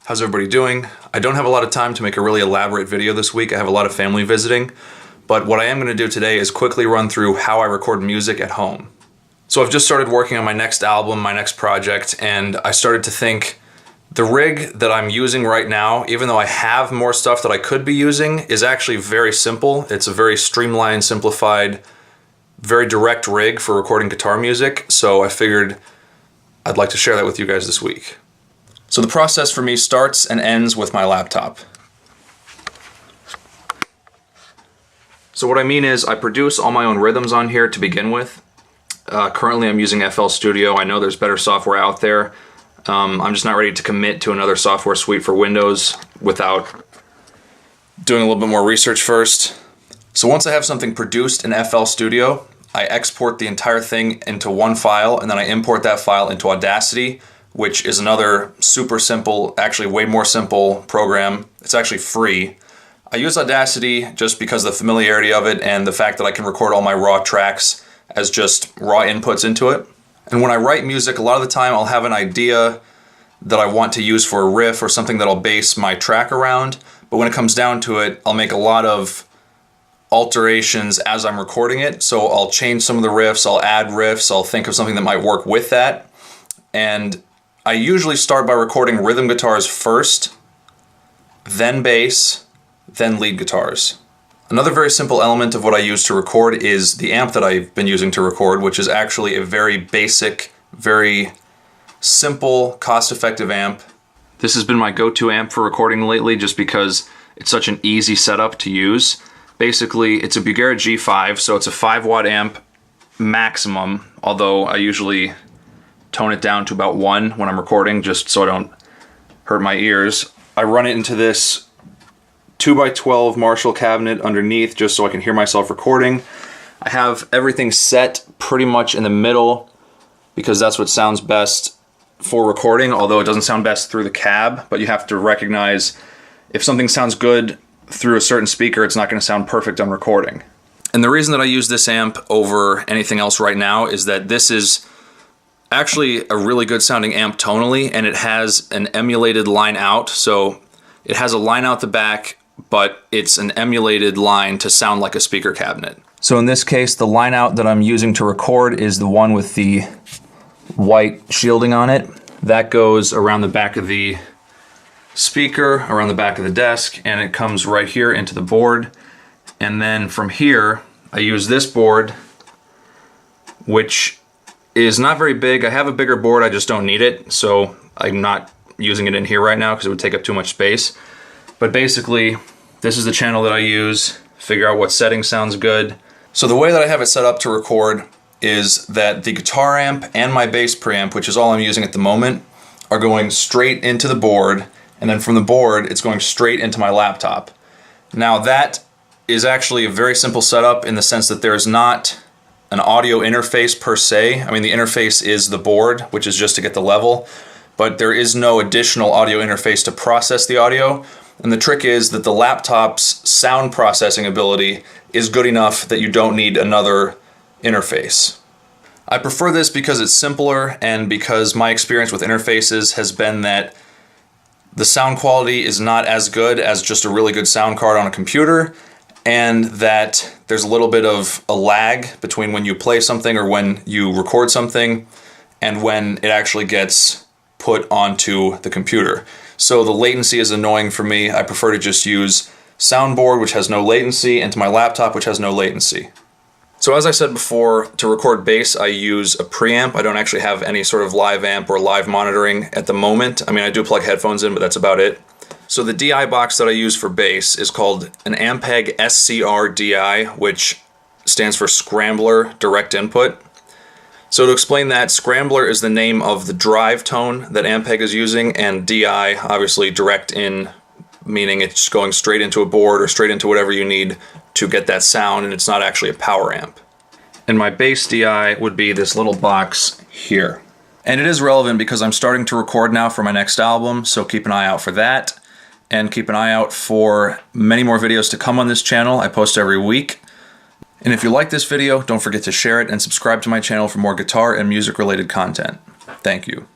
How's everybody doing? I don't have a lot of time to make a really elaborate video this week. I have a lot of family visiting, but what I am going to do today is quickly run through how I record music at home. So I've just started working on my next album, my next project, and I started to think the rig that I'm using right now, even though I have more stuff that I could be using, is actually very simple. It's a very streamlined, simplified, very direct rig for recording guitar music, so I figured I'd like to share that with you guys this week. So the process for me starts and ends with my laptop. So what I mean is I produce all my own rhythms on here to begin with. Currently I'm using FL Studio. I know there's better software out there. I'm just not ready to commit to another software suite for Windows without doing a little bit more research first. So once I have something produced in FL Studio, I export the entire thing into one file, and then I import that file into Audacity, which is another super simple, actually way more simple program. It's actually free. I use Audacity just because of the familiarity of it and the fact that I can record all my raw tracks as just raw inputs into it. And when I write music, a lot of the time I'll have an idea that I want to use for a riff or something that I'll base my track around, but when it comes down to it, I'll make a lot of alterations as I'm recording it. So I'll change some of the riffs, I'll add riffs, I'll think of something that might work with that. And I usually start by recording rhythm guitars first, then bass, then lead guitars. Another very simple element of what I use to record is the amp that I've been using to record, which is actually a very basic, very simple, cost-effective amp. This has been my go-to amp for recording lately just because it's such an easy setup to use. Basically, it's a Bugera G5, so it's a 5-watt amp maximum, although I usually tone it down to about 1 when I'm recording just so I don't hurt my ears. I run it into this 2x12 Marshall cabinet underneath just so I can hear myself recording. I have everything set pretty much in the middle because that's what sounds best for recording, although it doesn't sound best through the cab, but you have to recognize if something sounds good through a certain speaker, it's not going to sound perfect on recording. And the reason that I use this amp over anything else right now is that this is actually a really good sounding amp tonally, and it has an emulated line out, so it has a line out the back, but it's an emulated line to sound like a speaker cabinet. So in this case, the line out that I'm using to record is the one with the white shielding on it. That goes around the back of the speaker, around the back of the desk, and it comes right here into the board. And then from here, I use this board, which is not very big. I have a bigger board, I just don't need it, so I'm not using it in here right now because it would take up too much space. But basically, this is the channel that I use, figure out what setting sounds good. So the way that I have it set up to record is that the guitar amp and my bass preamp, which is all I'm using at the moment, are going straight into the board, and then from the board, it's going straight into my laptop. Now that is actually a very simple setup in the sense that there's not an audio interface per se. I mean, the interface is the board, which is just to get the level, but there is no additional audio interface to process the audio. And the trick is that the laptop's sound processing ability is good enough that you don't need another interface. I prefer this because it's simpler and because my experience with interfaces has been that the sound quality is not as good as just a really good sound card on a computer, and that there's a little bit of a lag between when you play something or when you record something and when it actually gets put onto the computer. So the latency is annoying for me. I prefer to just use soundboard, which has no latency, and to my laptop, which has no latency. So as I said before, to record bass, I use a preamp. I don't actually have any sort of live amp or live monitoring at the moment. I mean, I do plug headphones in, but that's about it. So the DI box that I use for bass is called an Ampeg SCR DI, which stands for Scrambler Direct Input. So to explain that, Scrambler is the name of the drive tone that Ampeg is using, and DI, obviously direct in, meaning it's going straight into a board or straight into whatever you need to get that sound, and it's not actually a power amp. And my bass DI would be this little box here. And it is relevant because I'm starting to record now for my next album, so keep an eye out for that. And keep an eye out for many more videos to come on this channel. I post every week. And if you like this video, don't forget to share it and subscribe to my channel for more guitar and music related content. Thank you.